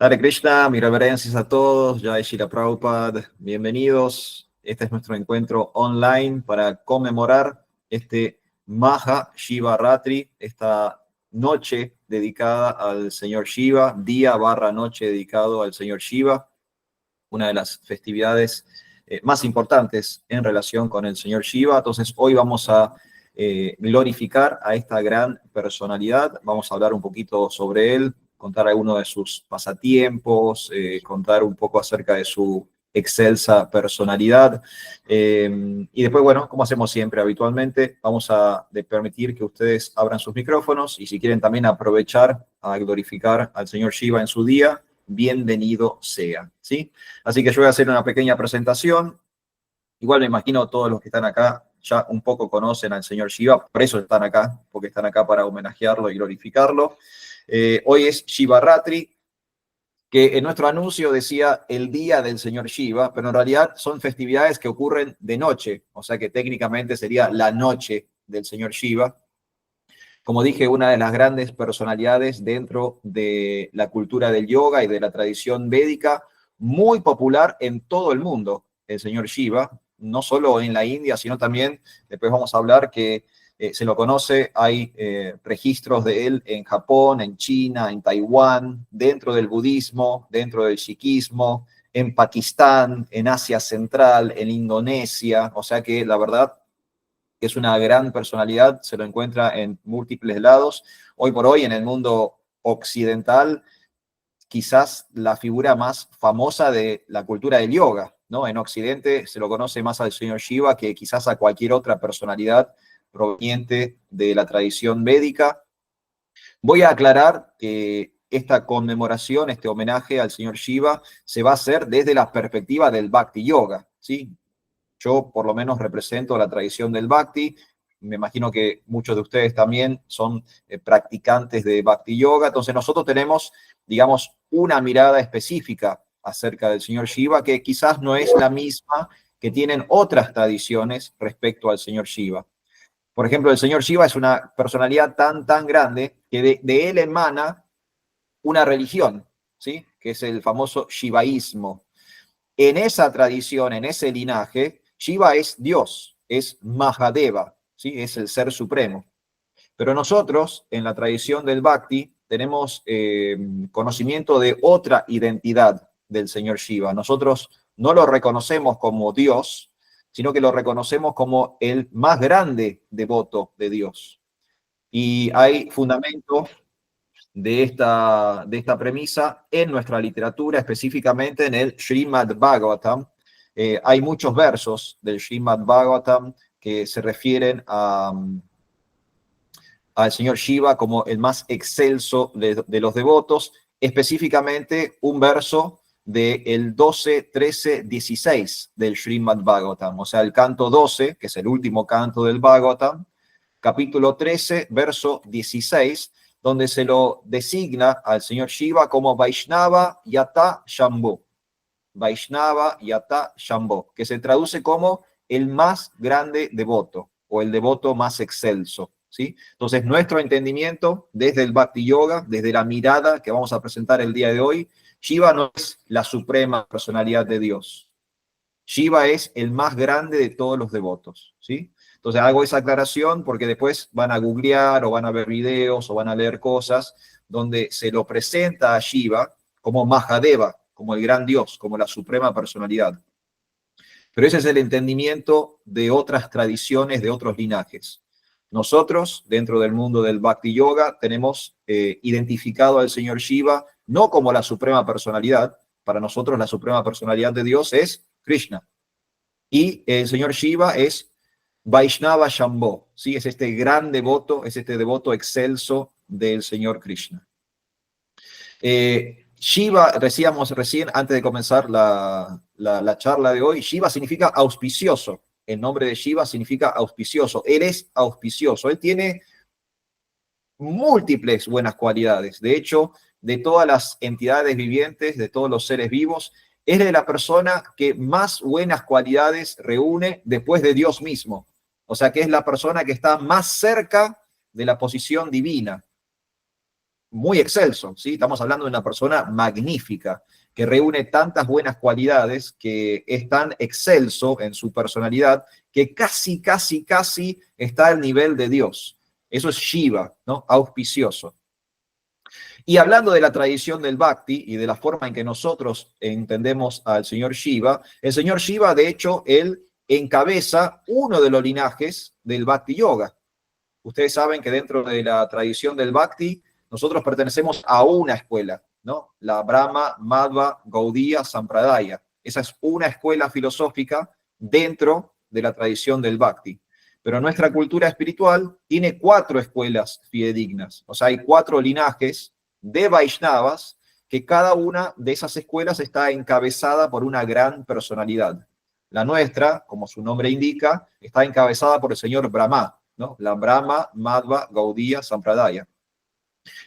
Hare Krishna, mi reverencias a todos, Jai Shila Prabhupada, bienvenidos. Este es nuestro encuentro online para conmemorar este Maha Shiva Ratri, esta noche dedicada al Señor Shiva, día barra noche dedicado al Señor Shiva, una de las festividades más importantes en relación con el Señor Shiva. Entonces hoy vamos a glorificar a esta gran personalidad, vamos a hablar un poquito sobre él, contar algunos de sus pasatiempos, contar un poco acerca de su excelsa personalidad. Y después, bueno, como hacemos siempre habitualmente, vamos a permitir que ustedes abran sus micrófonos y si quieren también aprovechar a glorificar al Señor Shiva en su día, bienvenido sea, ¿sí? Así que yo voy a hacer una pequeña presentación. Igual me imagino todos los que están acá ya un poco conocen al Señor Shiva, por eso están acá, porque están acá para homenajearlo y glorificarlo. Hoy es Shiva Ratri, que en nuestro anuncio decía el día del Señor Shiva, pero en realidad son festividades que ocurren de noche, o sea que técnicamente sería la noche del Señor Shiva. Como dije, una de las grandes personalidades dentro de la cultura del yoga y de la tradición védica, muy popular en todo el mundo, el Señor Shiva, no solo en la India, sino también, después vamos a hablar que se lo conoce, hay registros de él en Japón, en China, en Taiwán, dentro del budismo, dentro del sikhismo, en Pakistán, en Asia Central, en Indonesia, o sea que la verdad es una gran personalidad, se lo encuentra en múltiples lados. Hoy por hoy en el mundo occidental, quizás la figura más famosa de la cultura del yoga, ¿no? En Occidente se lo conoce más al señor Shiva que quizás a cualquier otra personalidad proveniente de la tradición védica. Voy a aclarar que esta conmemoración, este homenaje al señor Shiva, se va a hacer desde la perspectiva del Bhakti Yoga, ¿sí? Yo por lo menos represento la tradición del Bhakti. Me imagino que muchos de ustedes también son practicantes de Bhakti Yoga. Entonces nosotros tenemos, digamos, una mirada específica acerca del señor Shiva que quizás no es la misma que tienen otras tradiciones respecto al señor Shiva. Por ejemplo, el señor Shiva es una personalidad tan grande que de él emana una religión, ¿sí? Que es el famoso shivaísmo. En esa tradición, en ese linaje, Shiva es Dios, es Mahadeva, ¿sí? Es el ser supremo. Pero nosotros, en la tradición del Bhakti, tenemos conocimiento de otra identidad del señor Shiva. Nosotros no lo reconocemos como Dios, sino que lo reconocemos como el más grande devoto de Dios. Y hay fundamento de esta premisa en nuestra literatura, específicamente en el Srimad Bhagavatam. Hay muchos versos del Srimad Bhagavatam que se refieren al señor Shiva como el más excelso de los devotos, específicamente un verso del 12, 13, 16 del Srimad Bhagavatam, o sea, el canto 12, que es el último canto del Bhagavatam, capítulo 13, verso 16, donde se lo designa al señor Shiva como Vaishnava Yata Shambhu. Vaishnava Yata Shambhu, que se traduce como el más grande devoto o el devoto más excelso, ¿sí? Entonces, nuestro entendimiento desde el Bhakti Yoga, desde la mirada que vamos a presentar el día de hoy, Shiva no es la suprema personalidad de Dios. Shiva es el más grande de todos los devotos, ¿sí? Entonces hago esa aclaración porque después van a googlear o van a ver videos o van a leer cosas donde se lo presenta a Shiva como Mahadeva, como el gran Dios, como la suprema personalidad. Pero ese es el entendimiento de otras tradiciones, de otros linajes. Nosotros, dentro del mundo del Bhakti Yoga, tenemos identificado al señor Shiva no como la suprema personalidad. Para nosotros la suprema personalidad de Dios es Krishna. Y el señor Shiva es Vaishnava Shambhu, ¿sí? Es este gran devoto, es este devoto excelso del señor Krishna. Shiva, decíamos recién, antes de comenzar la charla de hoy, Shiva significa auspicioso. El nombre de Shiva significa auspicioso. Él es auspicioso. Él tiene múltiples buenas cualidades. De hecho, de todas las entidades vivientes, de todos los seres vivos, es de la persona que más buenas cualidades reúne después de Dios mismo. O sea que es la persona que está más cerca de la posición divina. muy excelso, ¿sí? Estamos hablando de una persona magnífica, que reúne tantas buenas cualidades, que es tan excelso en su personalidad, que casi está al nivel de Dios. Eso es Shiva, ¿no? Auspicioso. Y hablando de la tradición del Bhakti y de la forma en que nosotros entendemos al señor Shiva, el señor Shiva, de hecho, él encabeza uno de los linajes del Bhakti Yoga. Ustedes saben que dentro de la tradición del Bhakti, nosotros pertenecemos a una escuela, ¿no? La Brahma, Madhva, Gaudiya, Sampradaya. Esa es una escuela filosófica dentro de la tradición del Bhakti. Pero nuestra cultura espiritual tiene 4 escuelas fidedignas. O sea, hay 4 linajes de Vaishnavas, que cada una de esas escuelas está encabezada por una gran personalidad. La nuestra, como su nombre indica, está encabezada por el señor Brahma, ¿no? La Brahma, Madhva, Gaudiya, Sampradaya.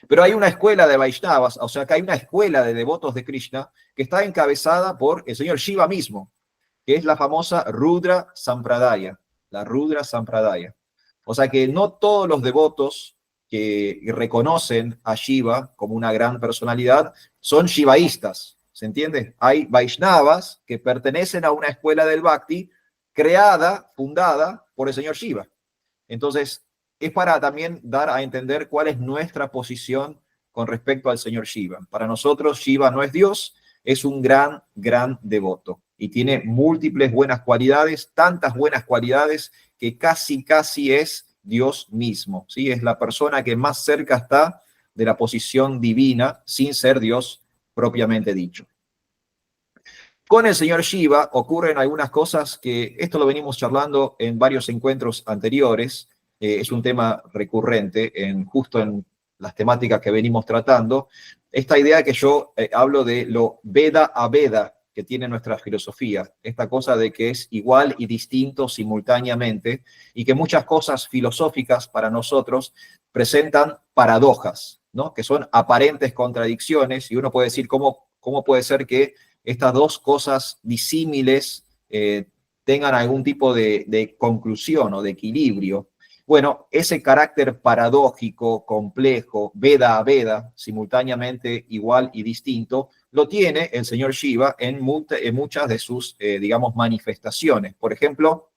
Pero hay una escuela de Vaishnavas, o sea que hay una escuela de devotos de Krishna que está encabezada por el señor Shiva mismo, que es la famosa Rudra Sampradaya, la Rudra Sampradaya. O sea que no todos los devotos que reconocen a Shiva como una gran personalidad son shivaístas, ¿se entiende? Hay Vaishnavas que pertenecen a una escuela del Bhakti creada, fundada por el señor Shiva. Entonces, es para también dar a entender cuál es nuestra posición con respecto al señor Shiva. Para nosotros, Shiva no es Dios, es un gran devoto y tiene múltiples buenas cualidades, tantas buenas cualidades que casi es Dios mismo, ¿sí? Es la persona que más cerca está de la posición divina sin ser Dios propiamente dicho. Con el señor Shiva ocurren algunas cosas que esto lo venimos charlando en varios encuentros anteriores, es un tema recurrente justo en las temáticas que venimos tratando, esta idea que yo hablo de lo Veda a Veda que tiene nuestra filosofía, esta cosa de que es igual y distinto simultáneamente y que muchas cosas filosóficas para nosotros presentan paradojas, ¿no? Que son aparentes contradicciones y uno puede decir cómo puede ser que estas dos cosas disímiles tengan algún tipo de conclusión o de equilibrio. Bueno, ese carácter paradójico, complejo, Veda a Veda, simultáneamente igual y distinto, lo tiene el señor Shiva en muchas de sus, digamos, manifestaciones. Por ejemplo,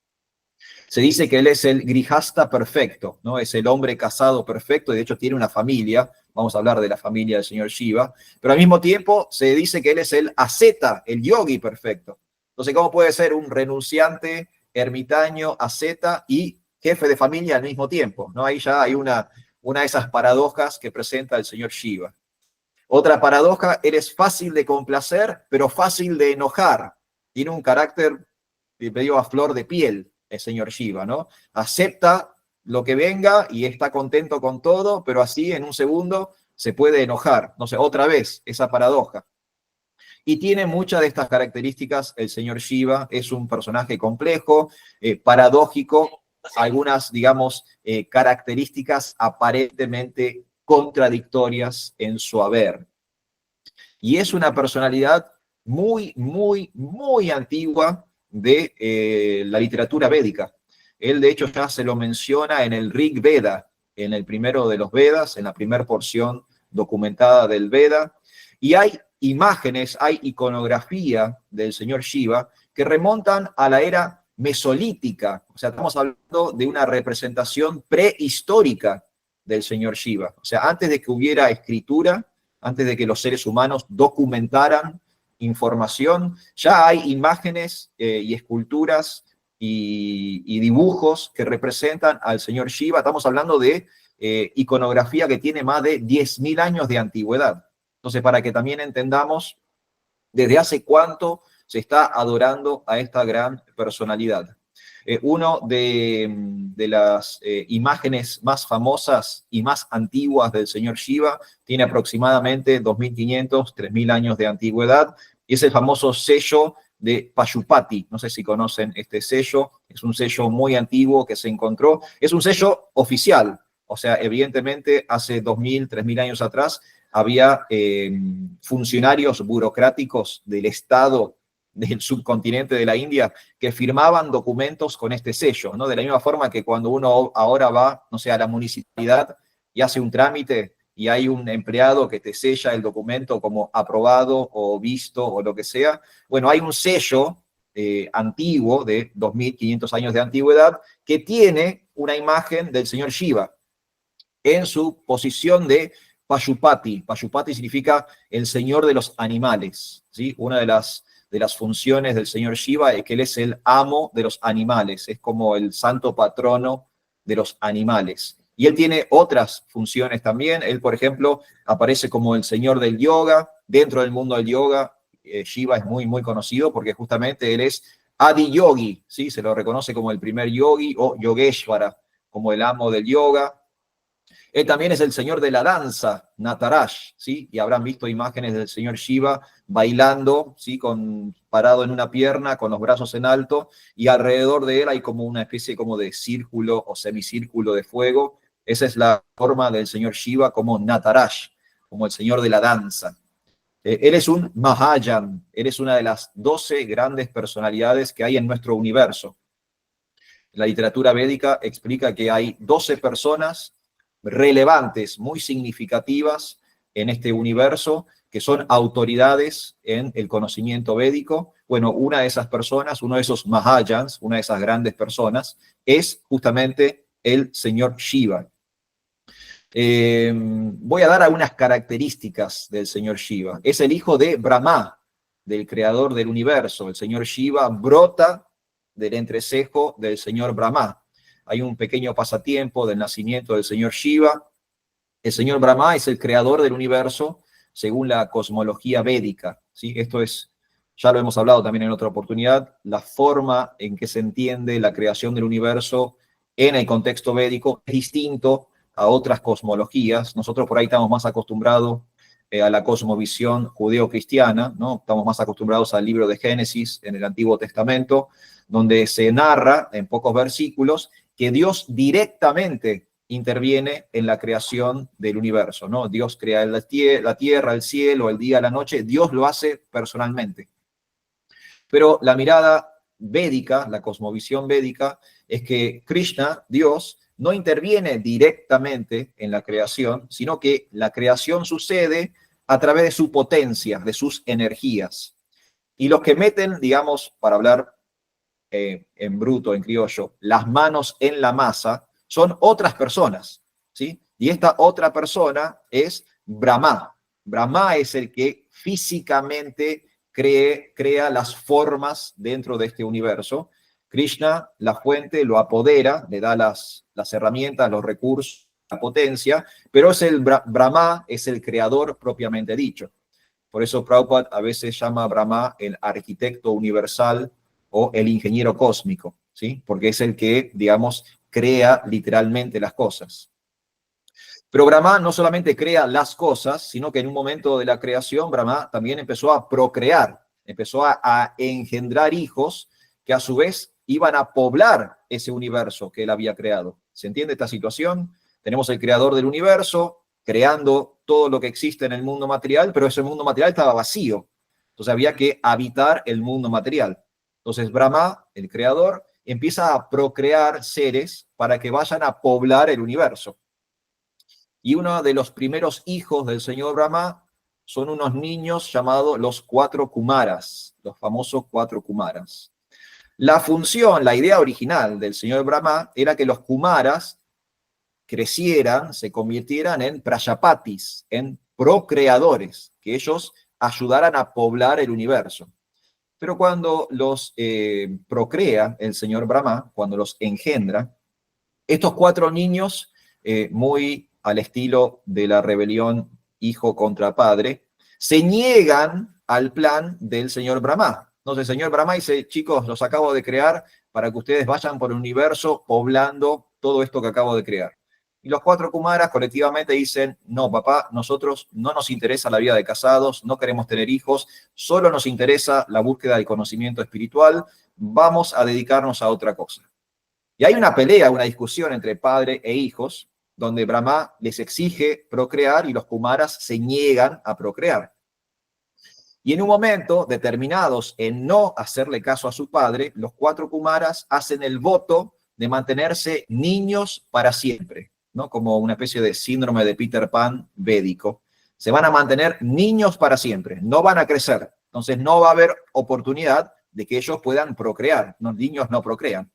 se dice que él es el grihasta perfecto, ¿no? Es el hombre casado perfecto, y de hecho tiene una familia. Vamos a hablar de la familia del señor Shiva, pero al mismo tiempo se dice que él es el asceta, el yogi perfecto. Entonces, ¿cómo puede ser un renunciante, ermitaño, asceta y jefe de familia al mismo tiempo? ¿No? Ahí ya hay una de esas paradojas que presenta el señor Shiva. Otra paradoja, eres fácil de complacer, pero fácil de enojar. Tiene un carácter, medio a flor de piel, el señor Shiva, ¿no? Acepta lo que venga y está contento con todo, pero así en un segundo se puede enojar. No sé, otra vez, esa paradoja. Y tiene muchas de estas características el señor Shiva. Es un personaje complejo, paradójico, algunas, digamos, características aparentemente contradictorias en su haber. Y es una personalidad muy antigua de la literatura védica. Él, de hecho, ya se lo menciona en el Rig Veda, en el primero de los Vedas, en la primera porción documentada del Veda. Y hay imágenes, hay iconografía del señor Shiva que remontan a la era mesolítica. O sea, estamos hablando de una representación prehistórica del señor Shiva. O sea, antes de que hubiera escritura, antes de que los seres humanos documentaran información, ya hay imágenes y esculturas y dibujos que representan al señor Shiva. Estamos hablando de iconografía que tiene más de 10.000 años de antigüedad. Entonces, para que también entendamos desde hace cuánto se está adorando a esta gran personalidad. Uno de las imágenes más famosas y más antiguas del señor Shiva tiene aproximadamente 2.500, 3.000 años de antigüedad, y es el famoso sello de Pashupati. No sé si conocen este sello, es un sello muy antiguo que se encontró, es un sello oficial, o sea, evidentemente hace 2.000, 3.000 años atrás había funcionarios burocráticos del Estado del subcontinente de la India que firmaban documentos con este sello, ¿no? De la misma forma que cuando uno ahora va, no sé, a la municipalidad y hace un trámite y hay un empleado que te sella el documento como aprobado o visto o lo que sea. Bueno, hay un sello antiguo de 2500 años de antigüedad que tiene una imagen del señor Shiva en su posición de Pashupati. Pashupati significa el señor de los animales, ¿sí? Una de las funciones del señor Shiva es que él es el amo de los animales, es como el santo patrono de los animales. Y él tiene otras funciones también. Él, por ejemplo, aparece como el señor del yoga. Dentro del mundo del yoga, Shiva es muy, muy conocido porque justamente él es Adi Yogi, ¿sí? Se lo reconoce como el primer yogi, o Yogeshvara, como el amo del yoga. Él también es el señor de la danza, Natarash, ¿sí? Y habrán visto imágenes del señor Shiva bailando, ¿sí? Parado en una pierna, con los brazos en alto, y alrededor de él hay como una especie como de círculo o semicírculo de fuego. Esa es la forma del señor Shiva como Natarash, como el señor de la danza. Él es un Mahayan, él es una de las 12 grandes personalidades que hay en nuestro universo. La literatura védica explica que hay 12 personas relevantes, muy significativas en este universo, que son autoridades en el conocimiento védico. Bueno, una de esas personas, uno de esos Mahayans, una de esas grandes personas, es justamente el señor Shiva. Voy a dar algunas características del señor Shiva. Es el hijo de Brahma, del creador del universo. El señor Shiva brota del entrecejo del señor Brahma. Hay un pequeño pasatiempo del nacimiento del señor Shiva. El señor Brahma es el creador del universo según la cosmología védica, ¿sí? Esto es, ya lo hemos hablado también en otra oportunidad, la forma en que se entiende la creación del universo en el contexto védico es distinto a otras cosmologías. Nosotros por ahí estamos más acostumbrados a la cosmovisión judeo-cristiana, ¿no? Estamos más acostumbrados al libro de Génesis en el Antiguo Testamento, donde se narra en pocos versículos que Dios directamente interviene en la creación del universo, ¿no? Dios crea la tierra, el cielo, el día, la noche, Dios lo hace personalmente. Pero la mirada védica, la cosmovisión védica, es que Krishna, Dios, no interviene directamente en la creación, sino que la creación sucede a través de su potencia, de sus energías. Y los que meten, digamos, para hablar en bruto, en criollo, las manos en la masa, son otras personas, ¿sí? Y esta otra persona es Brahma. Brahma es el que físicamente crea las formas dentro de este universo. Krishna, la fuente, lo apodera, le da las herramientas, los recursos, la potencia, pero es Brahma es el creador propiamente dicho. Por eso Prabhupada a veces llama a Brahma el arquitecto universal o el ingeniero cósmico, ¿sí? Porque es el que, digamos, crea literalmente las cosas. Pero Brahma no solamente crea las cosas, sino que en un momento de la creación, Brahma también empezó a procrear, empezó a engendrar hijos que a su vez iban a poblar ese universo que él había creado. ¿Se entiende esta situación? Tenemos el creador del universo creando todo lo que existe en el mundo material, pero ese mundo material estaba vacío. Entonces había que habitar el mundo material. Entonces Brahma, el creador, empieza a procrear seres para que vayan a poblar el universo. Y uno de los primeros hijos del señor Brahma son unos niños llamados los 4 Kumaras, los famosos 4 Kumaras. La función, la idea original del señor Brahma era que los Kumaras crecieran, se convirtieran en Prajapatis, en procreadores, que ellos ayudaran a poblar el universo. Pero cuando los procrea el señor Brahma, cuando los engendra, estos 4 niños, muy al estilo de la rebelión hijo contra padre, se niegan al plan del señor Brahma. Entonces el señor Brahma dice, chicos, los acabo de crear para que ustedes vayan por el universo poblando todo esto que acabo de crear. Y los 4 Kumaras colectivamente dicen, no, papá, nosotros no nos interesa la vida de casados, no queremos tener hijos, solo nos interesa la búsqueda del conocimiento espiritual, vamos a dedicarnos a otra cosa. Y hay una pelea, una discusión entre padre e hijos, donde Brahma les exige procrear y los Kumaras se niegan a procrear. Y en un momento, determinados en no hacerle caso a su padre, los 4 Kumaras hacen el voto de mantenerse niños para siempre. ¿no? Como una especie de síndrome de Peter Pan védico. Se van a mantener niños para siempre, no van a crecer. Entonces no va a haber oportunidad de que ellos puedan procrear. Los niños no procrean.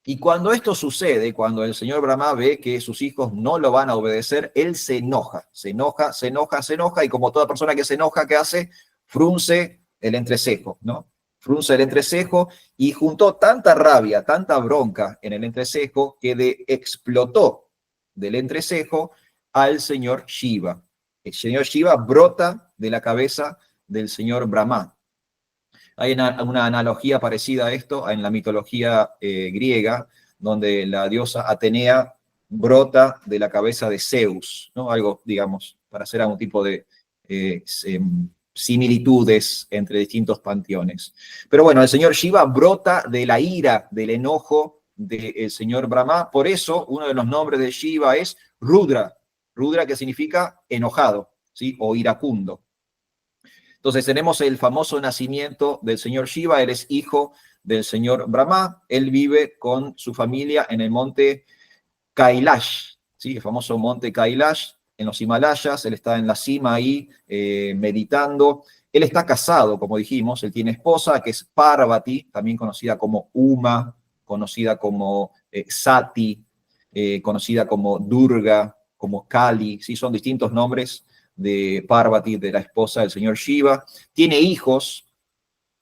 Y cuando esto sucede, cuando el señor Brahma ve que sus hijos no lo van a obedecer, él se enoja, se enoja, se enoja, se enoja, y como toda persona que se enoja, ¿qué hace? Frunce el entrecejo, ¿no? Frunce el entrecejo y juntó tanta rabia, tanta bronca en el entrecejo que explotó del entrecejo al señor Shiva. El señor Shiva brota de la cabeza del señor Brahma. Hay una analogía parecida a esto en la mitología griega, donde la diosa Atenea brota de la cabeza de Zeus, ¿no? Algo, digamos, para hacer algún tipo de similitudes entre distintos panteones. Pero bueno, el señor Shiva brota de la ira, del enojo del señor Brahma. Por eso, uno de los nombres de Shiva es Rudra. Rudra, que significa enojado, ¿sí? O iracundo. Entonces tenemos el famoso nacimiento del señor Shiva. Él es hijo del señor Brahma. Él vive con su familia en el monte Kailash, ¿sí? El famoso monte Kailash en los Himalayas. Él está en la cima ahí meditando. Él está casado, como dijimos. Él tiene esposa, que es Parvati, también conocida como Uma, conocida como Sati, conocida como Durga, como Kali. ¿Sí? Son distintos nombres de Parvati, de la esposa del señor Shiva. Tiene hijos.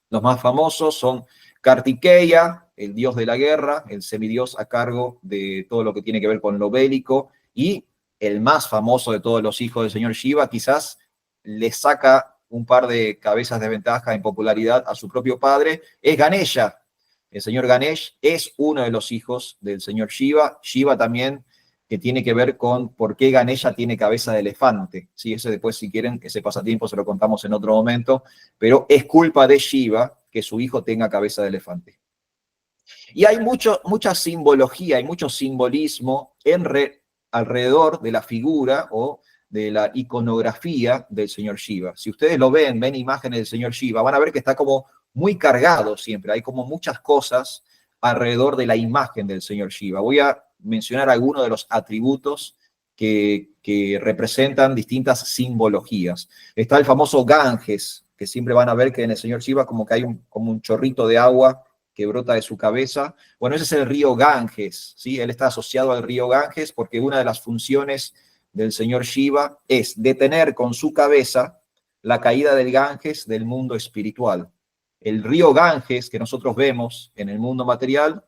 Los más famosos son Kartikeya, el dios de la guerra, el semidios a cargo de todo lo que tiene que ver con lo bélico, y el más famoso de todos los hijos del señor Shiva, quizás le saca un par de cabezas de ventaja en popularidad a su propio padre, es Ganesha. El señor Ganesh es uno de los hijos del señor Shiva. Shiva también, que tiene que ver con por qué Ganesha tiene cabeza de elefante. Sí, ese después, si quieren, ese pasatiempo se lo contamos en otro momento, pero es culpa de Shiva que su hijo tenga cabeza de elefante. Y hay mucha simbología, hay mucho simbolismo alrededor de la figura o de la iconografía del señor Shiva. Si ustedes lo ven imágenes del señor Shiva, van a ver que está como muy cargado siempre, hay como muchas cosas alrededor de la imagen del señor Shiva. Voy a mencionar algunos de los atributos que representan distintas simbologías. Está el famoso Ganges, que siempre van a ver que en el señor Shiva como que hay como un chorrito de agua que brota de su cabeza. Bueno, ese es el río Ganges, ¿sí? Él está asociado al río Ganges porque una de las funciones del señor Shiva es detener con su cabeza la caída del Ganges del mundo espiritual. El río Ganges que nosotros vemos en el mundo material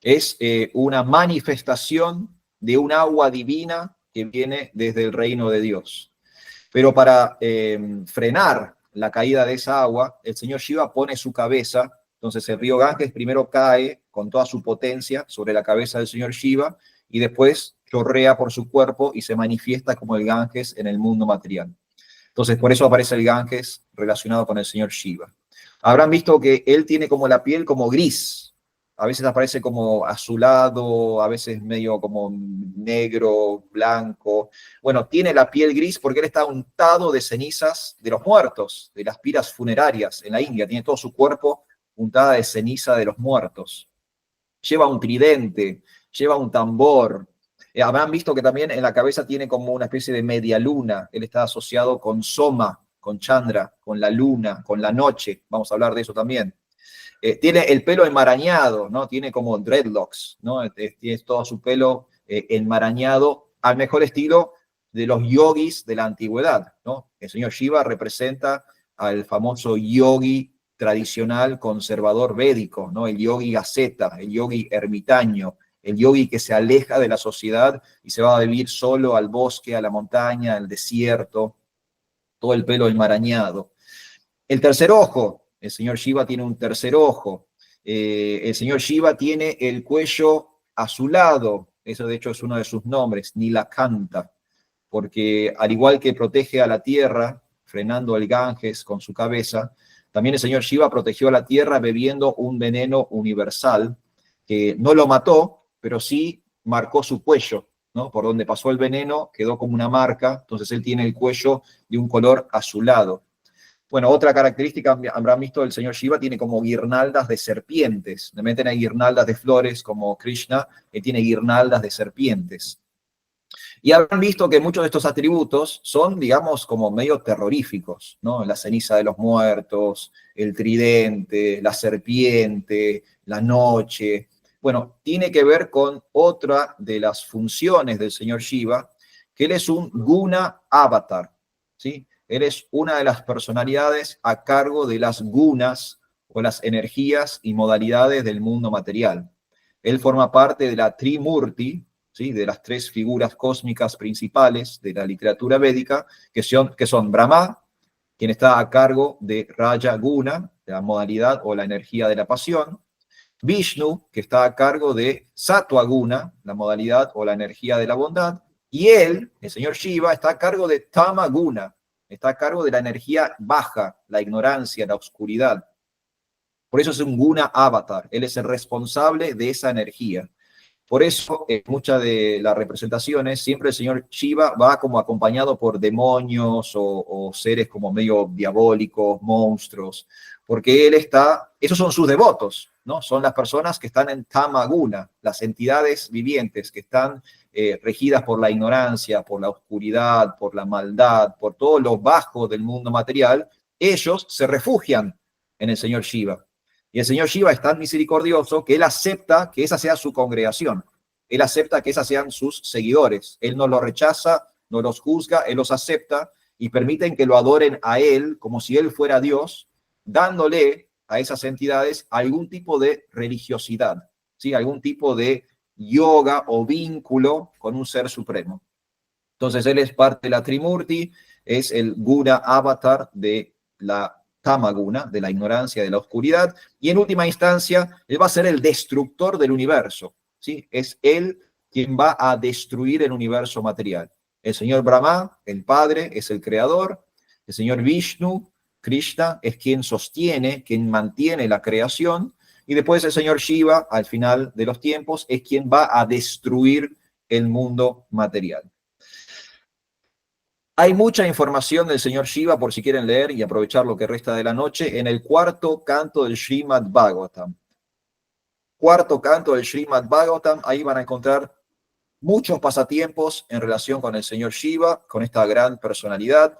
es una manifestación de un agua divina que viene desde el reino de Dios. Pero para frenar la caída de esa agua, el señor Shiva pone su cabeza. Entonces el río Ganges primero cae con toda su potencia sobre la cabeza del señor Shiva y después chorrea por su cuerpo y se manifiesta como el Ganges en el mundo material. Entonces por eso aparece el Ganges relacionado con el señor Shiva. Habrán visto que él tiene como la piel como gris. A veces aparece como azulado, a veces medio como negro, blanco. Bueno, tiene la piel gris porque él está untado de cenizas de los muertos, de las piras funerarias en la India. Tiene todo su cuerpo untada de ceniza de los muertos. Lleva un tridente, lleva un tambor. Habrán visto que también en la cabeza tiene como una especie de media luna. Él está asociado con Soma, con Chandra, con la luna, con la noche. Vamos a hablar de eso también. Tiene el pelo enmarañado, ¿no? Tiene como dreadlocks, ¿no? Tiene todo su pelo enmarañado al mejor estilo de los yogis de la antigüedad, ¿no? El señor Shiva representa al famoso yogi tradicional conservador védico, ¿no? El yogi asceta, el yogi ermitaño, el yogi que se aleja de la sociedad y se va a vivir solo al bosque, a la montaña, al desierto, todo el pelo enmarañado. El tercer ojo, el señor Shiva tiene un tercer ojo. El señor Shiva tiene el cuello azulado, eso de hecho es uno de sus nombres, Nilakanta, porque al igual que protege a la tierra, frenando el Ganges con su cabeza, también el señor Shiva protegió a la tierra bebiendo un veneno universal que no lo mató, pero sí marcó su cuello, ¿no? Por donde pasó el veneno quedó como una marca, entonces él tiene el cuello de un color azulado. Bueno, otra característica, habrán visto, el señor Shiva tiene como guirnaldas de serpientes. De repente hay guirnaldas de flores como Krishna, que tiene guirnaldas de serpientes. Y habrán visto que muchos de estos atributos son, digamos, como medio terroríficos, ¿no? La ceniza de los muertos, el tridente, la serpiente, la noche. Bueno, tiene que ver con otra de las funciones del señor Shiva, que él es un guna avatar, ¿sí? Él es una de las personalidades a cargo de las gunas o las energías y modalidades del mundo material. Él forma parte de la Trimurti, ¿sí? De las tres figuras cósmicas principales de la literatura védica, que son Brahma, quien está a cargo de Raja Guna, la modalidad o la energía de la pasión; Vishnu, que está a cargo de Sattva Guna, la modalidad o la energía de la bondad; y él, el señor Shiva, está a cargo de Tama Guna, está a cargo de la energía baja, la ignorancia, la oscuridad. Por eso es un Guna avatar, él es el responsable de esa energía. Por eso, en muchas de las representaciones, siempre el señor Shiva va como acompañado por demonios o seres como medio diabólicos, monstruos, porque él está, esos son sus devotos, ¿no? Son las personas que están en Tamaguna, las entidades vivientes que están regidas por la ignorancia, por la oscuridad, por la maldad, por todo lo bajo del mundo material. Ellos se refugian en el señor Shiva. Y el señor Shiva es tan misericordioso que él acepta que esa sea su congregación. Él acepta que esas sean sus seguidores. Él no los rechaza, no los juzga, él los acepta y permiten que lo adoren a él como si él fuera Dios, dándole a esas entidades algún tipo de religiosidad, ¿sí? Algún tipo de yoga o vínculo con un ser supremo. Entonces él es parte de la Trimurti, es el Guna avatar de la Tamaguna, de la ignorancia, de la oscuridad, y en última instancia, él va a ser el destructor del universo, ¿sí? Es él quien va a destruir el universo material. El señor Brahma, el Padre, es el creador; el señor Vishnu, Krishna, es quien sostiene, quien mantiene la creación; y después el señor Shiva, al final de los tiempos, es quien va a destruir el mundo material. Hay mucha información del señor Shiva, por si quieren leer y aprovechar lo que resta de la noche, en el cuarto canto del Srimad Bhagavatam. Cuarto canto del Srimad Bhagavatam, ahí van a encontrar muchos pasatiempos en relación con el señor Shiva, con esta gran personalidad.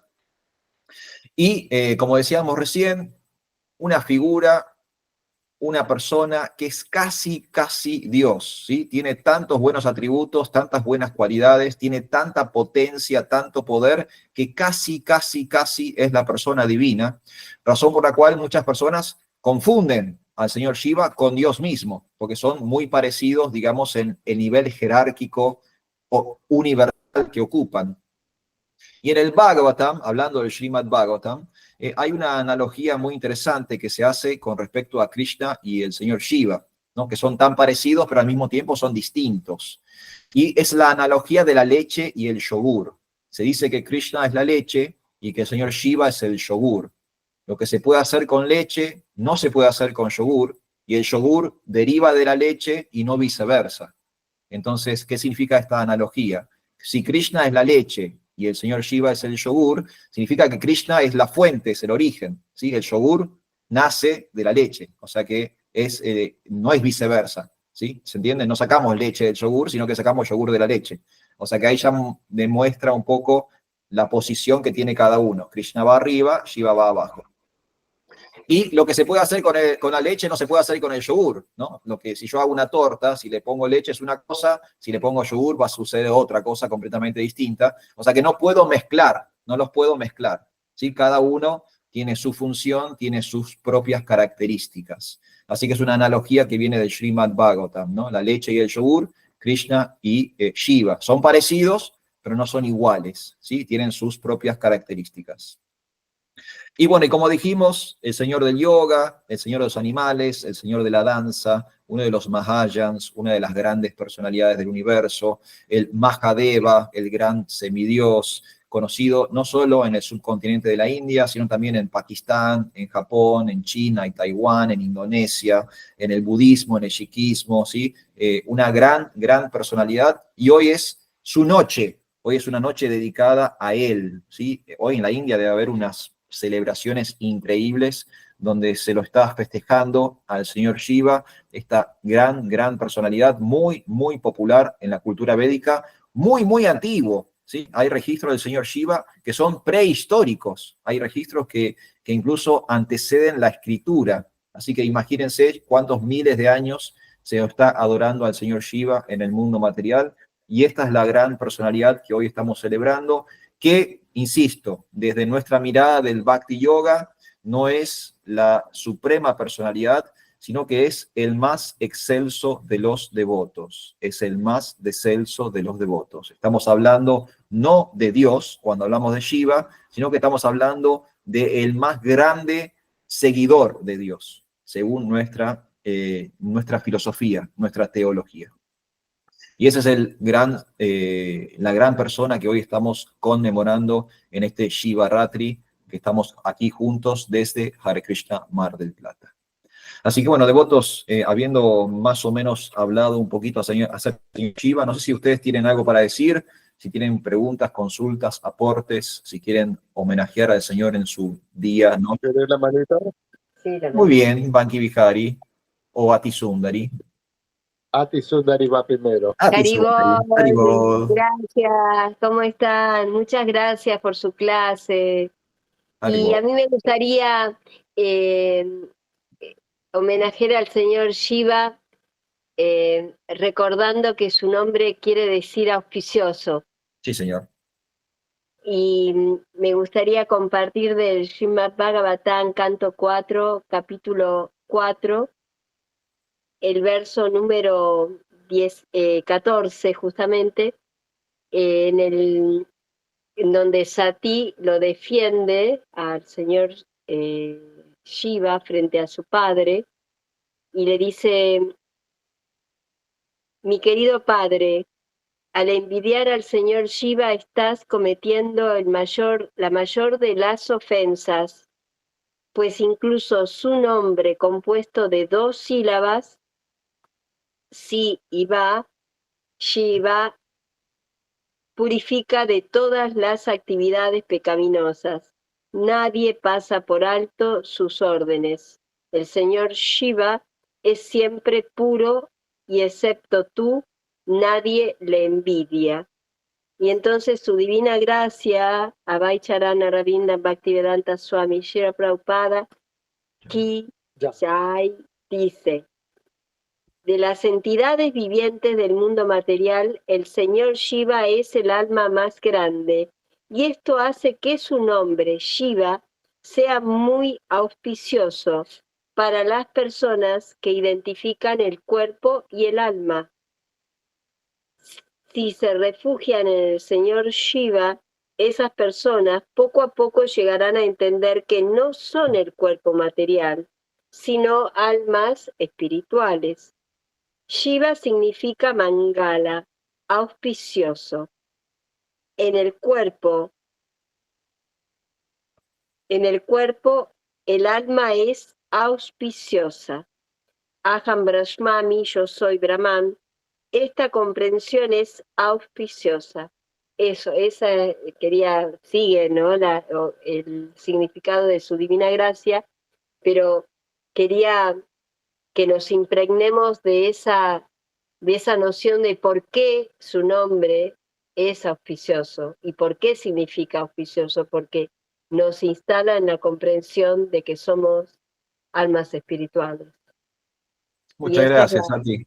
Y como decíamos recién, una figura, una persona que es casi Dios, ¿sí? Tiene tantos buenos atributos, tantas buenas cualidades, tiene tanta potencia, tanto poder, que casi es la persona divina, razón por la cual muchas personas confunden al señor Shiva con Dios mismo, porque son muy parecidos, digamos, en el nivel jerárquico o universal que ocupan. Y en el Bhagavatam, hablando del Srimad Bhagavatam, hay una analogía muy interesante que se hace con respecto a Krishna y el señor Shiva, ¿no? Que son tan parecidos, pero al mismo tiempo son distintos. Y es la analogía de la leche y el yogur. Se dice que Krishna es la leche y que el señor Shiva es el yogur. Lo que se puede hacer con leche no se puede hacer con yogur, y el yogur deriva de la leche y no viceversa. Entonces, ¿qué significa esta analogía? Si Krishna es la leche y el señor Shiva es el yogur, significa que Krishna es la fuente, es el origen, ¿sí? El yogur nace de la leche, o sea que no es viceversa, ¿sí? ¿Se entiende? No sacamos leche del yogur, sino que sacamos yogur de la leche. O sea que ahí ya demuestra un poco la posición que tiene cada uno. Krishna va arriba, Shiva va abajo. Y lo que se puede hacer con la leche no se puede hacer con el yogur, ¿no? Lo que si yo hago una torta, si le pongo leche es una cosa, si le pongo yogur va a suceder otra cosa completamente distinta. O sea que no puedo mezclar, no los puedo mezclar, ¿sí? Cada uno tiene su función, tiene sus propias características. Así que es una analogía que viene del Srimad Bhagavatam, ¿no? La leche y el yogur, Krishna y Shiva. Son parecidos, pero no son iguales, ¿sí? Tienen sus propias características. Y bueno, y como dijimos, el señor del yoga, el señor de los animales, el señor de la danza, uno de los Mahayans, una de las grandes personalidades del universo, el Mahadeva, el gran semidios, conocido no solo en el subcontinente de la India, sino también en Pakistán, en Japón, en China, en Taiwán, en Indonesia, en el budismo, en el sikhismo, ¿sí? Una gran personalidad. Y hoy es su noche, hoy es una noche dedicada a él, ¿sí? Hoy en la India debe haber unas celebraciones increíbles donde se lo está festejando al señor Shiva, esta gran personalidad, muy popular en la cultura védica, muy antiguo, ¿sí? Hay registros del señor Shiva que son prehistóricos, hay registros que incluso anteceden la escritura, así que imagínense cuántos miles de años se está adorando al señor Shiva en el mundo material, y esta es la gran personalidad que hoy estamos celebrando, que, insisto, desde nuestra mirada del Bhakti Yoga, no es la suprema personalidad, sino que es el más excelso de los devotos, es el más excelso de los devotos. Estamos hablando no de Dios cuando hablamos de Shiva, sino que estamos hablando del más grande seguidor de Dios, según nuestra filosofía, nuestra teología. Y esa es la gran persona que hoy estamos conmemorando en este Shiva Ratri, que estamos aquí juntos desde Hare Krishna Mar del Plata. Así que bueno, devotos, habiendo más o menos hablado un poquito acerca de Shiva, no sé si ustedes tienen algo para decir, si tienen preguntas, consultas, aportes, si quieren homenajear al Señor en su día, ¿no? ¿Tienes la manita? Sí, la Muy bien, Banki Vihari o Ati Sundari. Ati Sundari va primero. Ati Sundari. Haribol, gracias, ¿cómo están? Muchas gracias por su clase. Y a mí me gustaría eh, homenajear al señor Shiva, recordando que su nombre quiere decir auspicioso. Sí, señor. Y me gustaría compartir del Srimad Bhagavatam, canto 4, capítulo 4, el verso número 14, justamente, en donde Sati lo defiende al señor Shiva frente a su padre y le dice: mi querido padre, al envidiar al señor Shiva estás cometiendo la mayor de las ofensas, pues incluso su nombre compuesto de 2 sílabas, Si y Va, Shiva, purifica de todas las actividades pecaminosas. Nadie pasa por alto sus órdenes. El señor Shiva es siempre puro y excepto tú, nadie le envidia. Y entonces su divina gracia, Abhay Charana Ravinda Bhaktivedanta Swami Shira Prabhupada, Ki Jai, dice: de las entidades vivientes del mundo material, el señor Shiva es el alma más grande, y esto hace que su nombre, Shiva, sea muy auspicioso para las personas que identifican el cuerpo y el alma. Si se refugian en el señor Shiva, esas personas poco a poco llegarán a entender que no son el cuerpo material, sino almas espirituales. Shiva significa Mangala, auspicioso. En el cuerpo, el alma es auspiciosa. Aham Brahmami, yo soy Brahman. Esta comprensión es auspiciosa. Sigue, ¿no? El significado de su divina gracia, pero quería que nos impregnemos de esa noción de por qué su nombre es auspicioso y por qué significa auspicioso, porque nos instala en la comprensión de que somos almas espirituales. Muchas gracias, Ati.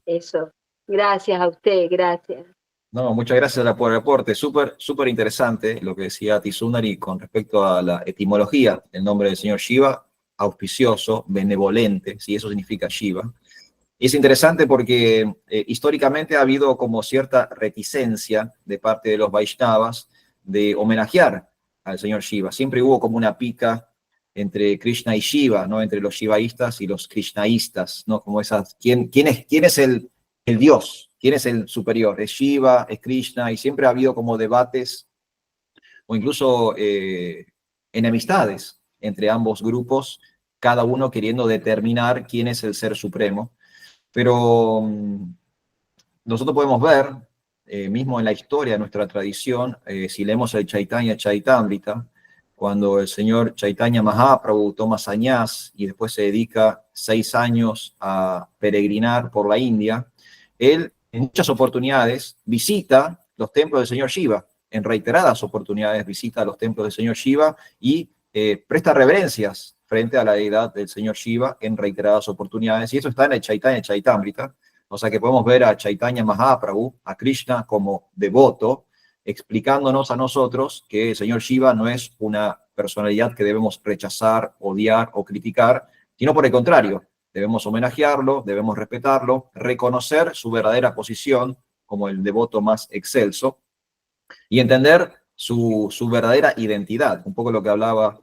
Eso. Gracias a usted, gracias. No, muchas gracias por el aporte. Súper interesante lo que decía Ati Sundari con respecto a la etimología del nombre del señor Shiva, auspicioso, benevolente, si eso significa Shiva. Y es interesante porque históricamente ha habido como cierta reticencia de parte de los Vaishnavas de homenajear al señor Shiva. Siempre hubo como una pica entre Krishna y Shiva, ¿no? Entre los shivaístas y los krishnaístas, ¿no? Como esas, ¿quién es el Dios? ¿Quién es el superior? ¿Es Shiva? ¿Es Krishna? Y siempre ha habido como debates o incluso enemistades entre ambos grupos, cada uno queriendo determinar quién es el ser supremo. Pero nosotros podemos ver, mismo en la historia de nuestra tradición, si leemos el Chaitanya Chaitamrita, cuando el señor Chaitanya Mahaprabhu toma sannyas y después se dedica 6 años a peregrinar por la India, él en muchas oportunidades visita los templos del señor Shiva, en reiteradas oportunidades visita los templos del señor Shiva y presta reverencias frente a la deidad del señor Shiva en reiteradas oportunidades, y eso está en el Chaitanya Chaitamrita, o sea que podemos ver a Chaitanya Mahaprabhu, a Krishna como devoto, explicándonos a nosotros que el señor Shiva no es una personalidad que debemos rechazar, odiar o criticar, sino por el contrario, debemos homenajearlo, debemos respetarlo, reconocer su verdadera posición como el devoto más excelso y entender su verdadera identidad, un poco lo que hablaba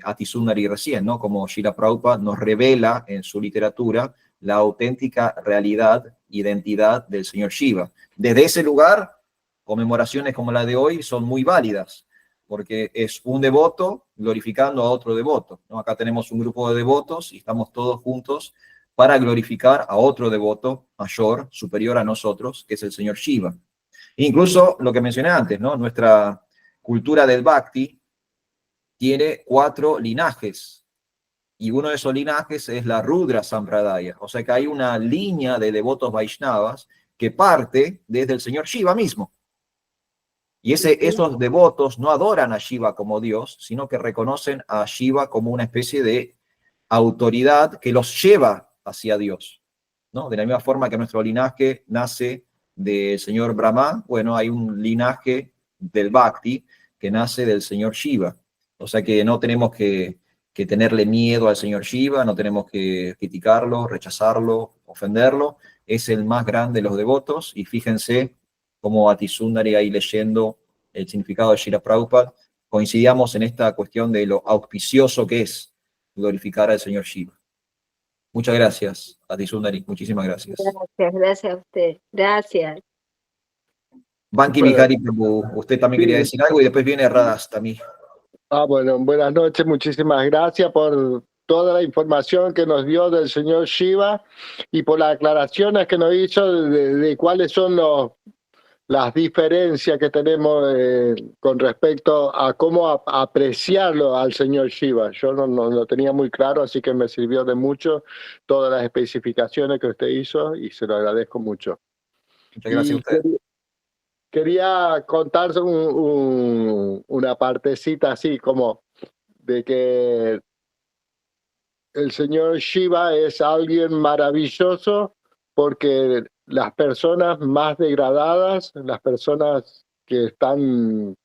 Ati Sundari recién, ¿no? Como Srila Prabhupada nos revela en su literatura la auténtica realidad, identidad del señor Shiva. Desde ese lugar, conmemoraciones como la de hoy son muy válidas, porque es un devoto glorificando a otro devoto, ¿no? Acá tenemos un grupo de devotos y estamos todos juntos para glorificar a otro devoto mayor, superior a nosotros, que es el señor Shiva. Incluso lo que mencioné antes, ¿no? Nuestra cultura del Bhakti tiene 4 linajes, y uno de esos linajes es la Rudra Sampradaya, o sea que hay una línea de devotos Vaishnavas que parte desde el señor Shiva mismo. Y esos devotos no adoran a Shiva como Dios, sino que reconocen a Shiva como una especie de autoridad que los lleva hacia Dios, ¿no? De la misma forma que nuestro linaje nace del señor Brahma, bueno, hay un linaje del Bhakti que nace del señor Shiva. O sea que no tenemos que tenerle miedo al señor Shiva, no tenemos que criticarlo, rechazarlo, ofenderlo. Es el más grande de los devotos, y fíjense como Ati Sundari ahí leyendo el significado de Srila Prabhupada, coincidíamos en esta cuestión de lo auspicioso que es glorificar al señor Shiva. Muchas gracias, Ati Sundari, muchísimas gracias. Gracias a usted. Gracias. Banki Bueno, Bihari Prabhu, usted también quería decir algo y después viene Radhastami. bueno, buenas noches, muchísimas gracias por toda la información que nos dio del señor Shiva y por las aclaraciones que nos hizo de cuáles son las diferencias que tenemos con respecto a cómo apreciarlo al señor Shiva. Yo no lo tenía muy claro, así que me sirvió de mucho todas las especificaciones que usted hizo y se lo agradezco mucho. Muchas gracias a usted. Quería contarse una partecita así como de que el señor Shiva es alguien maravilloso porque las personas más degradadas, las personas que están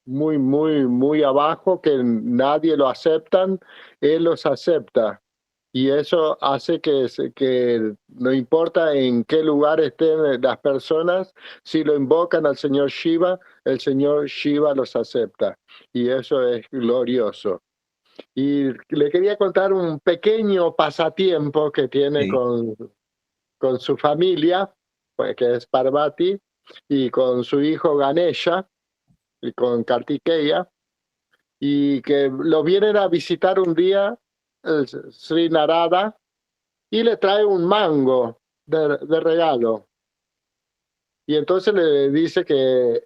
muy abajo, que nadie lo aceptan, él los acepta. Y eso hace que no importa en qué lugar estén las personas, si lo invocan al señor Shiva, el señor Shiva los acepta. Y eso es glorioso. Y le quería contar un pequeño pasatiempo que tiene Sí. con su familia, pues, que es Parvati, y con su hijo Ganesha, y con Kartikeya, y que lo vienen a visitar un día el Sri Narada y le trae un mango de regalo. Y entonces le dice que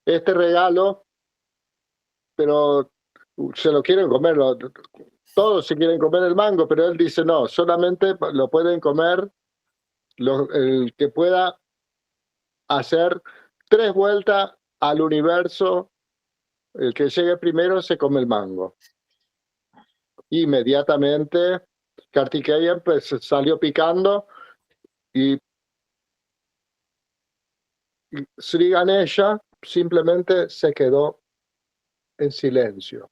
este regalo, pero se lo quieren comer, todos se quieren comer el mango, pero él dice no, solamente lo pueden comer el que pueda hacer 3 vueltas al universo, el que llegue primero se come el mango. Inmediatamente Kartikeya pues salió picando y Sri Ganesha simplemente se quedó en silencio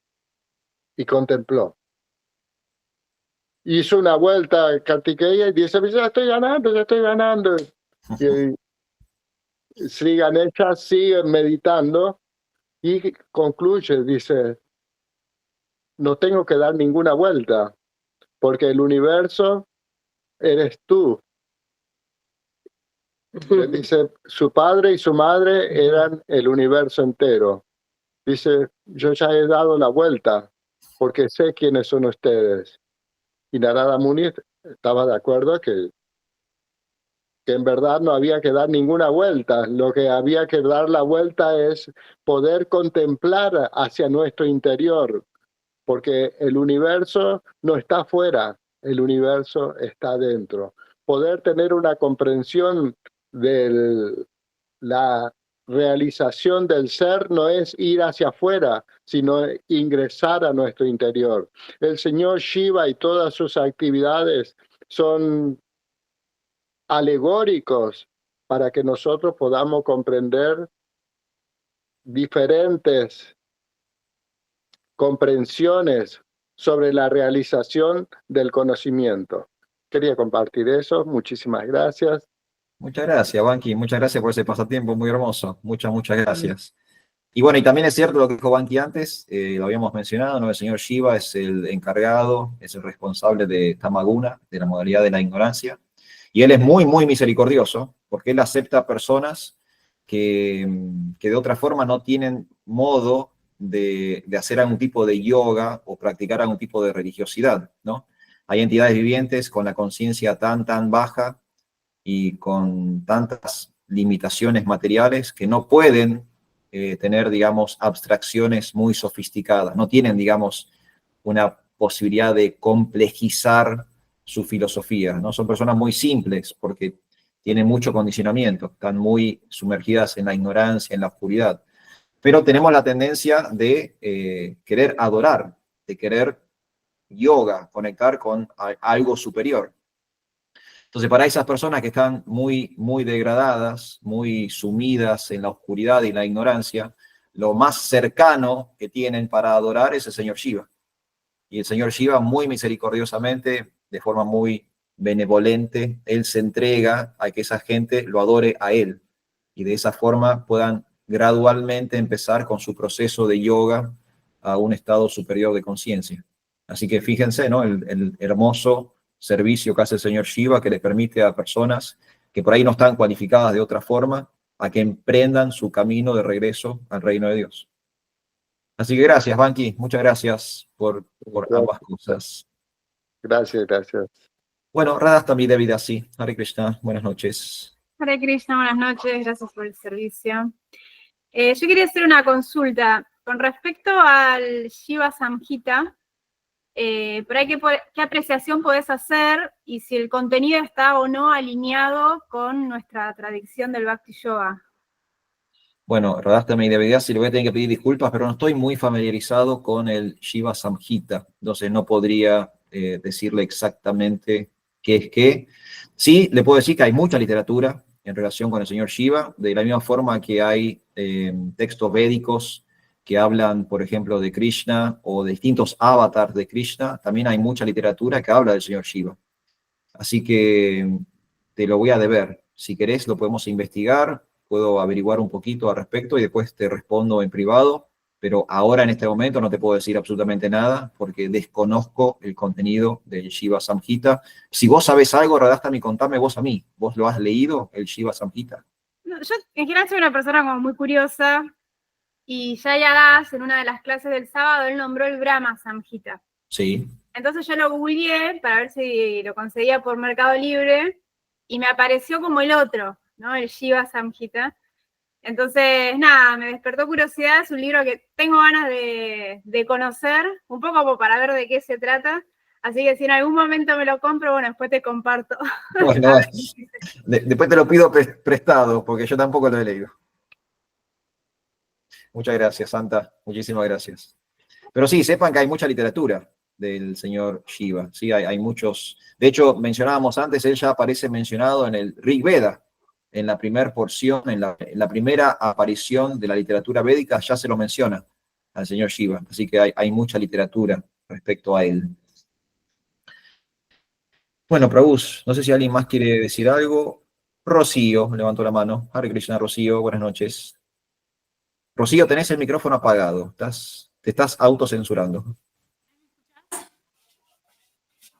y contempló. Hizo una vuelta Kartikeya y dice, ya estoy ganando, ya estoy ganando. Y Sri Ganesha sigue meditando y concluye, dice, no tengo que dar ninguna vuelta, porque el universo eres tú. Dice, su padre y su madre eran el universo entero. Dice, yo ya he dado la vuelta, porque sé quiénes son ustedes. Y Narada Muni estaba de acuerdo que que en verdad no había que dar ninguna vuelta. Lo que había que dar la vuelta es poder contemplar hacia nuestro interior, porque el universo no está afuera, el universo está dentro. Poder tener una comprensión de la realización del ser no es ir hacia afuera, sino ingresar a nuestro interior. El señor Shiva y todas sus actividades son alegóricos para que nosotros podamos comprender diferentes comprensiones sobre la realización del conocimiento. Quería compartir eso. Muchísimas gracias. Muchas gracias, Banqui. Muchas gracias por ese pasatiempo muy hermoso. Muchas gracias. Y bueno, y también es cierto lo que dijo Banqui antes, lo habíamos mencionado, ¿no? El señor Shiva es el encargado, es el responsable de Tamaguna, de la modalidad de la ignorancia. Y él es muy misericordioso, porque él acepta personas que de otra forma no tienen modo de hacer algún tipo de yoga o practicar algún tipo de religiosidad, ¿no? Hay entidades vivientes con la conciencia tan baja y con tantas limitaciones materiales que no pueden tener, digamos, abstracciones muy sofisticadas, no tienen, digamos, una posibilidad de complejizar su filosofía, ¿no? Son personas muy simples porque tienen mucho condicionamiento, están muy sumergidas en la ignorancia, en la oscuridad. Pero tenemos la tendencia de querer adorar, de querer yoga, conectar con algo superior. Entonces, para esas personas que están muy degradadas, muy sumidas en la oscuridad y la ignorancia, lo más cercano que tienen para adorar es el señor Shiva. Y el señor Shiva, muy misericordiosamente, de forma muy benevolente, él se entrega a que esa gente lo adore a él. Y de esa forma puedan gradualmente empezar con su proceso de yoga a un estado superior de conciencia. Así que fíjense, ¿no? El hermoso servicio que hace el señor Shiva, que le permite a personas que por ahí no están cualificadas de otra forma, a que emprendan su camino de regreso al reino de Dios. Así que gracias, Banqui, muchas gracias por ambas cosas. Gracias. Bueno, Radhastami Devi Dasi, Hare Krishna, buenas noches. Hare Krishna, buenas noches, gracias por el servicio. Yo quería hacer una consulta con respecto al Shiva Samhita. Por ahí, ¿qué apreciación podés hacer y si el contenido está o no alineado con nuestra tradición del Bhakti Yoga? Bueno, Radhastami Devi Dasi, le voy a tener que pedir disculpas, pero no estoy muy familiarizado con el Shiva Samhita, entonces no podría decirle exactamente qué es qué. Sí, le puedo decir que hay mucha literatura en relación con el señor Shiva, de la misma forma que hay textos védicos que hablan, por ejemplo, de Krishna o de distintos avatars de Krishna, también hay mucha literatura que habla del señor Shiva. Así que te lo voy a deber. Si querés, lo podemos investigar, puedo averiguar un poquito al respecto y después te respondo en privado, pero ahora en este momento no te puedo decir absolutamente nada porque desconozco el contenido del Shiva Samhita. Si vos sabés algo, Radhastami, contame vos a mí. ¿Vos lo has leído, el Shiva Samhita? No, yo en general soy una persona como muy curiosa y Jaya Das, en una de las clases del sábado, él nombró el Brahma Samhita. Sí. Entonces yo lo googleé para ver si lo conseguía por Mercado Libre y me apareció como el otro, ¿no? El Shiva Samhita. Entonces, nada, me despertó curiosidad, es un libro que tengo ganas de conocer, un poco como para ver de qué se trata, así que si en algún momento me lo compro, bueno, después te comparto. Bueno, después te lo pido prestado, porque yo tampoco lo he leído. Muchas gracias, Santa, muchísimas gracias. Pero sí, sepan que hay mucha literatura del señor Shiva, sí, hay muchos. De hecho, mencionábamos antes, él ya aparece mencionado en el Rig Veda, en la primera porción, en la primera aparición de la literatura védica, ya se lo menciona al señor Shiva. Así que hay mucha literatura respecto a él. Bueno, Prabhus, no sé si alguien más quiere decir algo. Rocío levantó la mano. Hare Krishna, Rocío, buenas noches. Rocío, tenés el micrófono apagado. Te estás autocensurando.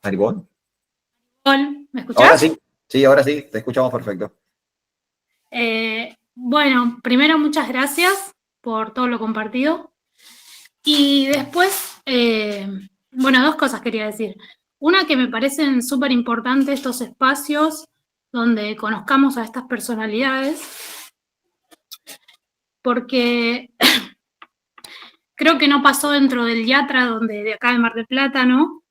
¿Aribón? ¿Me escuchás? Ahora sí, ahora sí, te escuchamos perfecto. Bueno, primero muchas gracias por todo lo compartido. Y después, bueno, dos cosas quería decir. Una, que me parecen súper importantes estos espacios donde conozcamos a estas personalidades, porque creo que no pasó dentro del yatra de acá de Mar del Plata, ¿no?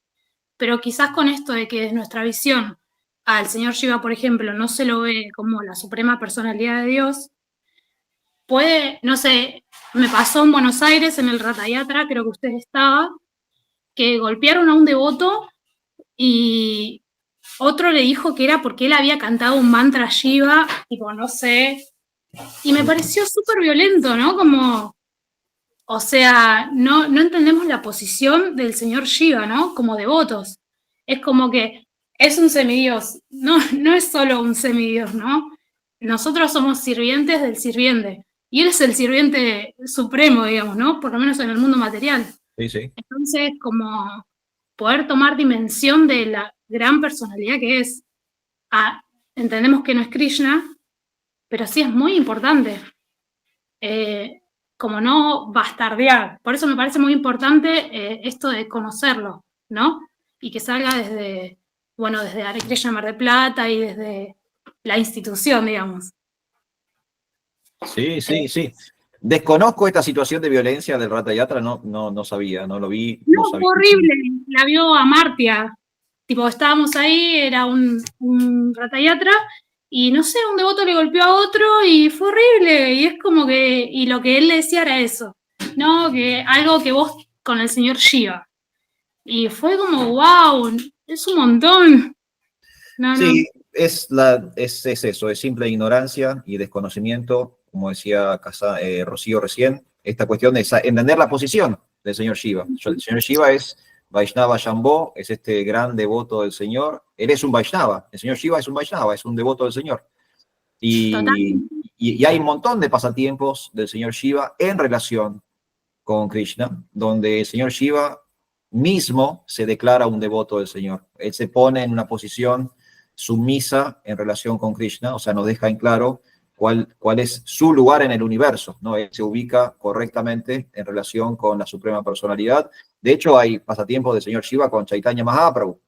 Pero quizás con esto de que desde nuestra visión al señor Shiva, por ejemplo, no se lo ve como la suprema personalidad de Dios, puede, no sé, me pasó en Buenos Aires en el Ratha Yatra, creo que usted estaba, que golpearon a un devoto y otro le dijo que era porque él había cantado un mantra Shiva, tipo, no sé, y me pareció súper violento, ¿no? Como, o sea, no entendemos la posición del señor Shiva, ¿no? Como devotos. Es como que es un semidios, no es solo un semidios, ¿no? Nosotros somos sirvientes del sirviente, y él es el sirviente supremo, digamos, ¿no? Por lo menos en el mundo material. Sí, sí. Entonces, como poder tomar dimensión de la gran personalidad que es. Entendemos que no es Krishna, pero sí es muy importante. Como no bastardear. Por eso me parece muy importante esto de conocerlo, ¿no? Y que salga desde Hare Krishna Mar del Plata y desde la institución, digamos. Sí, sí, sí. Desconozco esta situación de violencia del Ratha Yatra, no sabía, no lo vi, No, no sabía. fue horrible. La vio Amartya. Tipo, estábamos ahí, era un Ratha Yatra, y no sé, un devoto le golpeó a otro y fue horrible. Y es como que, y lo que él le decía era eso, ¿no? Que algo que vos con el señor Shiva. Y fue como, wow, es un montón. Sí, es eso, es simple ignorancia y desconocimiento, como decía Rocío recién, esta cuestión de entender la posición del señor Shiva. El señor Shiva es Vaishnava Shambho, es este gran devoto del Señor. Él es un Vaishnava, el señor Shiva es un Vaishnava, es un devoto del Señor. Y hay un montón de pasatiempos del señor Shiva en relación con Krishna, donde el señor Shiva mismo se declara un devoto del Señor. Él se pone en una posición sumisa en relación con Krishna, o sea, nos deja en claro cuál es su lugar en el universo, ¿no? Él se ubica correctamente en relación con la Suprema Personalidad. De hecho, hay pasatiempos del señor Shiva con Chaitanya Mahaprabhu.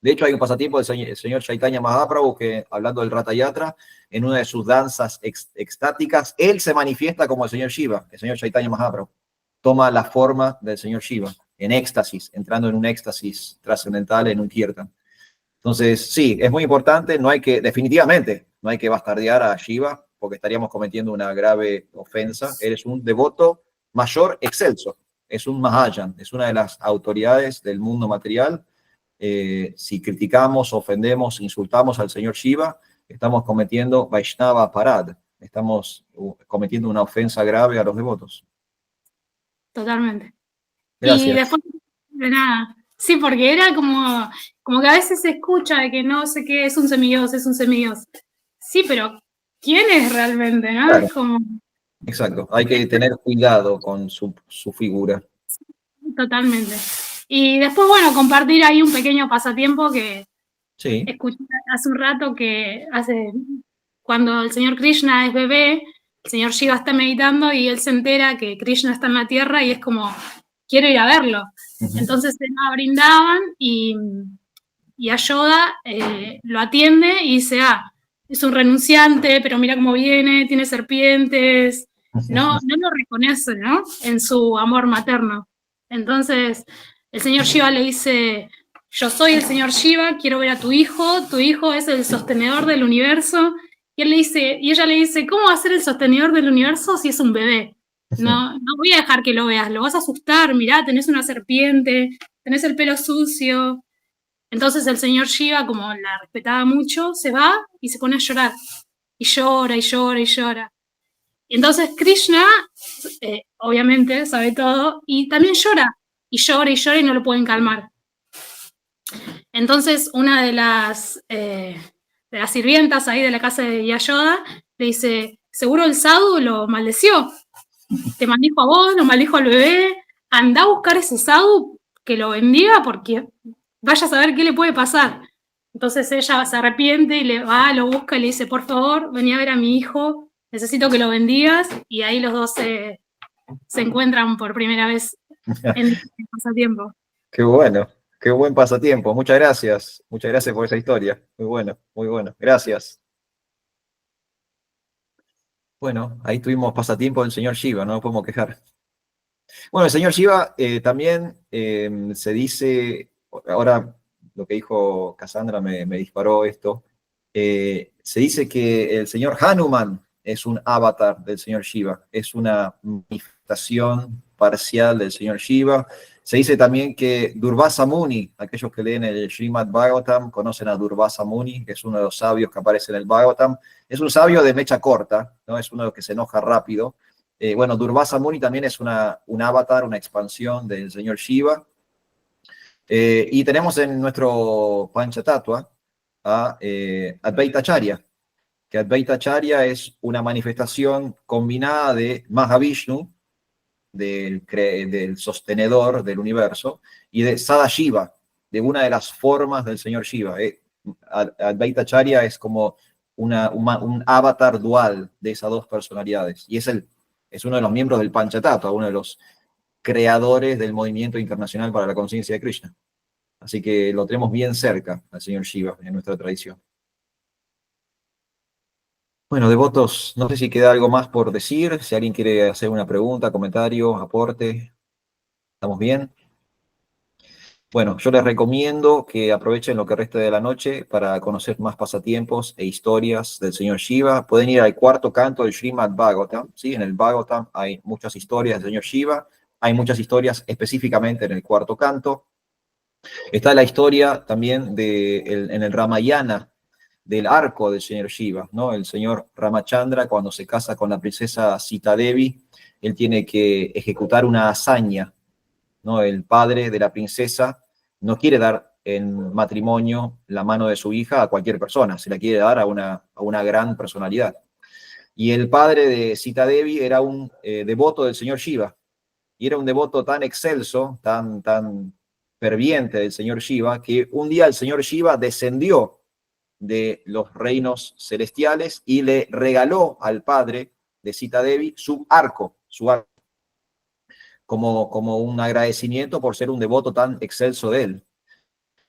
De hecho, hay un pasatiempo del señor Chaitanya Mahaprabhu que, hablando del Ratha Yatra, en una de sus danzas extáticas, él se manifiesta como el señor Shiva, el señor Chaitanya Mahaprabhu. Toma la forma del señor Shiva, en éxtasis, entrando en un éxtasis trascendental, en un kirtan. Entonces, sí, es muy importante, definitivamente, no hay que bastardear a Shiva, porque estaríamos cometiendo una grave ofensa. Él es un devoto mayor excelso, es un Mahayan, es una de las autoridades del mundo material. Si criticamos, ofendemos, insultamos al señor Shiva, estamos cometiendo Vaishnava Parad, estamos cometiendo una ofensa grave a los devotos. Totalmente. Gracias. Y después de nada. Sí, porque era como que a veces se escucha de que no sé qué, es un semidios, es un semidios. Sí, pero ¿quién es realmente, no? Claro. Es como... Exacto, hay que tener cuidado con su figura. Totalmente. Y después, bueno, compartir ahí un pequeño pasatiempo que Sí. escuché hace un rato que cuando el señor Krishna es bebé, el señor Shiva está meditando y él se entera que Krishna está en la tierra y es como, quiero ir a verlo. Uh-huh. Entonces se lo brindaban y Yashoda lo atiende y dice, es un renunciante, pero mira cómo viene, tiene serpientes, no lo reconoce, ¿no? En su amor materno. Entonces el señor Shiva le dice, yo soy el señor Shiva, quiero ver a tu hijo es el sostenedor del universo, y ella le dice, ¿cómo va a ser el sostenedor del universo si es un bebé? No voy a dejar que lo veas, lo vas a asustar, mirá, tenés una serpiente, tenés el pelo sucio. Entonces el señor Shiva, como la respetaba mucho, se va y se pone a llorar. Y llora, y llora, y llora. Y entonces Krishna, obviamente, sabe todo, y también llora. Y llora, y llora, y no lo pueden calmar. Entonces una de las sirvientas ahí de la casa de Yashoda le dice, seguro el sadhu lo maldeció. Te maldijo a vos, lo maldijo al bebé. Anda a buscar ese sadhu que lo bendiga porque vaya a saber qué le puede pasar. Entonces ella se arrepiente y lo busca y le dice, por favor, vení a ver a mi hijo, necesito que lo bendigas. Y ahí los dos se encuentran por primera vez en el pasatiempo. Qué bueno, Qué buen pasatiempo. Muchas gracias. Muchas gracias por esa historia. Muy bueno, muy bueno. Gracias. Bueno, ahí tuvimos pasatiempo del señor Shiva, no nos podemos quejar. Bueno, el señor Shiva también se dice, ahora lo que dijo Cassandra me disparó esto, se dice que el señor Hanuman es un avatar del señor Shiva, es una manifestación parcial del señor Shiva. Se dice también que Durvasa Muni, aquellos que leen el Srimad Bhagavatam, conocen a Durvasa Muni, que es uno de los sabios que aparece en el Bhagavatam. Es un sabio de mecha corta, ¿no? Es uno de los que se enoja rápido. Bueno, Durvasa Muni también es un avatar, una expansión del señor Shiva. Y tenemos en nuestro Panchatattva a Advaita Acharya, que Advaita Acharya es una manifestación combinada de Mahavishnu, del sostenedor del universo, y de Sadashiva, de una de las formas del señor Shiva. Advaita Acharya es como un avatar dual de esas dos personalidades, y es uno de los miembros del Panchatattva, uno de los creadores del movimiento internacional para la conciencia de Krishna. Así que lo tenemos bien cerca al señor Shiva en nuestra tradición. Bueno, devotos, no sé si queda algo más por decir, si alguien quiere hacer una pregunta, comentario, aporte. ¿Estamos bien? Bueno, yo les recomiendo que aprovechen lo que resta de la noche para conocer más pasatiempos e historias del señor Shiva. Pueden ir al cuarto canto del Srimad Bhagavatam, ¿sí? En el Bhagavatam hay muchas historias del señor Shiva, hay muchas historias específicamente en el cuarto canto. Está la historia también en el Ramayana, del arco del señor Shiva, ¿no? El señor Ramachandra, cuando se casa con la princesa Sita Devi, él tiene que ejecutar una hazaña, ¿no? El padre de la princesa no quiere dar en matrimonio la mano de su hija a cualquier persona, se la quiere dar a una gran personalidad. Y el padre de Sita Devi era un devoto del señor Shiva, y era un devoto tan excelso, tan ferviente del señor Shiva, que un día el señor Shiva descendió de los reinos celestiales y le regaló al padre de Sita Devi su arco, como un agradecimiento por ser un devoto tan excelso de él.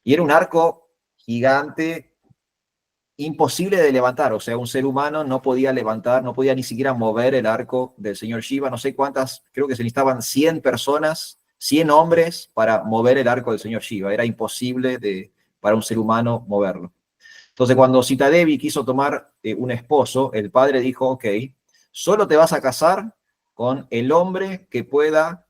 Y era un arco gigante, imposible de levantar, o sea, un ser humano no podía levantar, no podía ni siquiera mover el arco del señor Shiva, no sé cuántas, creo que se necesitaban 100 personas, 100 hombres para mover el arco del señor Shiva, era imposible para un ser humano moverlo. Entonces, cuando Sita Devi quiso tomar un esposo, el padre dijo, ok, solo te vas a casar con el hombre que pueda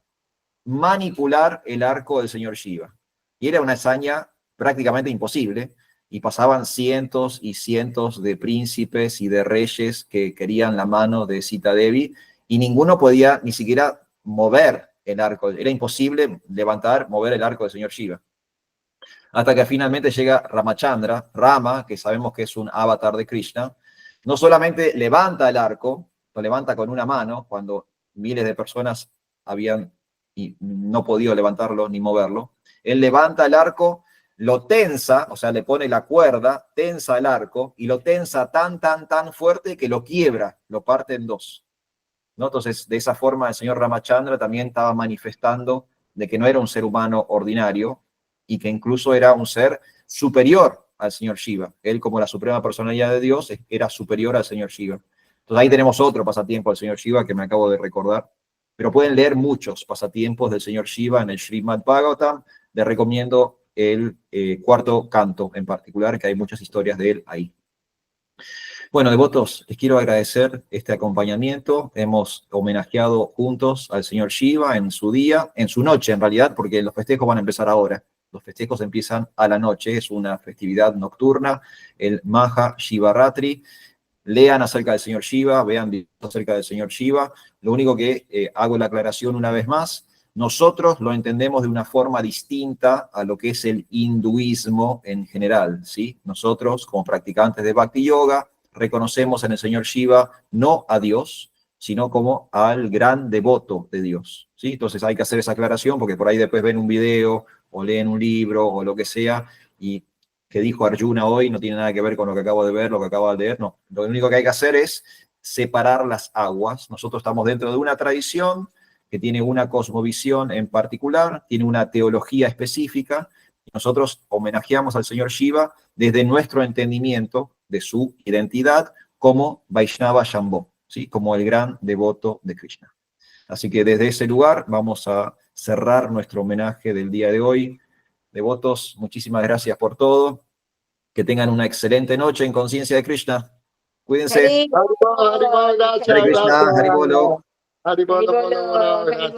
manipular el arco del señor Shiva. Y era una hazaña prácticamente imposible, y pasaban cientos y cientos de príncipes y de reyes que querían la mano de Sita Devi, y ninguno podía ni siquiera mover el arco. Era imposible mover el arco del señor Shiva. Hasta que finalmente llega Ramachandra, Rama, que sabemos que es un avatar de Krishna, no solamente levanta el arco, lo levanta con una mano, cuando miles de personas habían y no podido levantarlo ni moverlo, él levanta el arco, lo tensa, o sea, le pone la cuerda, tensa el arco, y lo tensa tan fuerte que lo quiebra, lo parte en dos, ¿no? Entonces, de esa forma, el señor Ramachandra también estaba manifestando de que no era un ser humano ordinario, y que incluso era un ser superior al señor Shiva. Él, como la suprema personalidad de Dios, era superior al señor Shiva. Entonces ahí tenemos otro pasatiempo del señor Shiva que me acabo de recordar. Pero pueden leer muchos pasatiempos del señor Shiva en el Srimad Bhagavatam. Les recomiendo el cuarto canto en particular, que hay muchas historias de él ahí. Bueno, devotos, les quiero agradecer este acompañamiento. Hemos homenajeado juntos al señor Shiva en su día, en su noche en realidad, porque los festejos van a empezar ahora. Los festejos empiezan a la noche, es una festividad nocturna, el Maha Shivaratri. Lean acerca del señor Shiva, vean videos acerca del señor Shiva. Lo único que hago la aclaración una vez más, nosotros lo entendemos de una forma distinta a lo que es el hinduismo en general, ¿sí? Nosotros, como practicantes de Bhakti Yoga, reconocemos en el señor Shiva no a Dios, sino como al gran devoto de Dios, ¿sí? Entonces hay que hacer esa aclaración, porque por ahí después ven un video o leen un libro o lo que sea, y que dijo Arjuna hoy no tiene nada que ver con lo que acabo de ver, lo que acabo de leer, no. Lo único que hay que hacer es separar las aguas. Nosotros estamos dentro de una tradición que tiene una cosmovisión en particular, tiene una teología específica, nosotros homenajeamos al señor Shiva desde nuestro entendimiento de su identidad como Vaishnava Shambho, ¿sí? Como el gran devoto de Krishna. Así que desde ese lugar vamos a cerrar nuestro homenaje del día de hoy. Devotos, muchísimas gracias por todo. Que tengan una excelente noche en conciencia de Krishna. Cuídense. Hare Haribol, gracias, Hare Krishna, gracias. Haribolo. Haribol, Haribolo, gracias.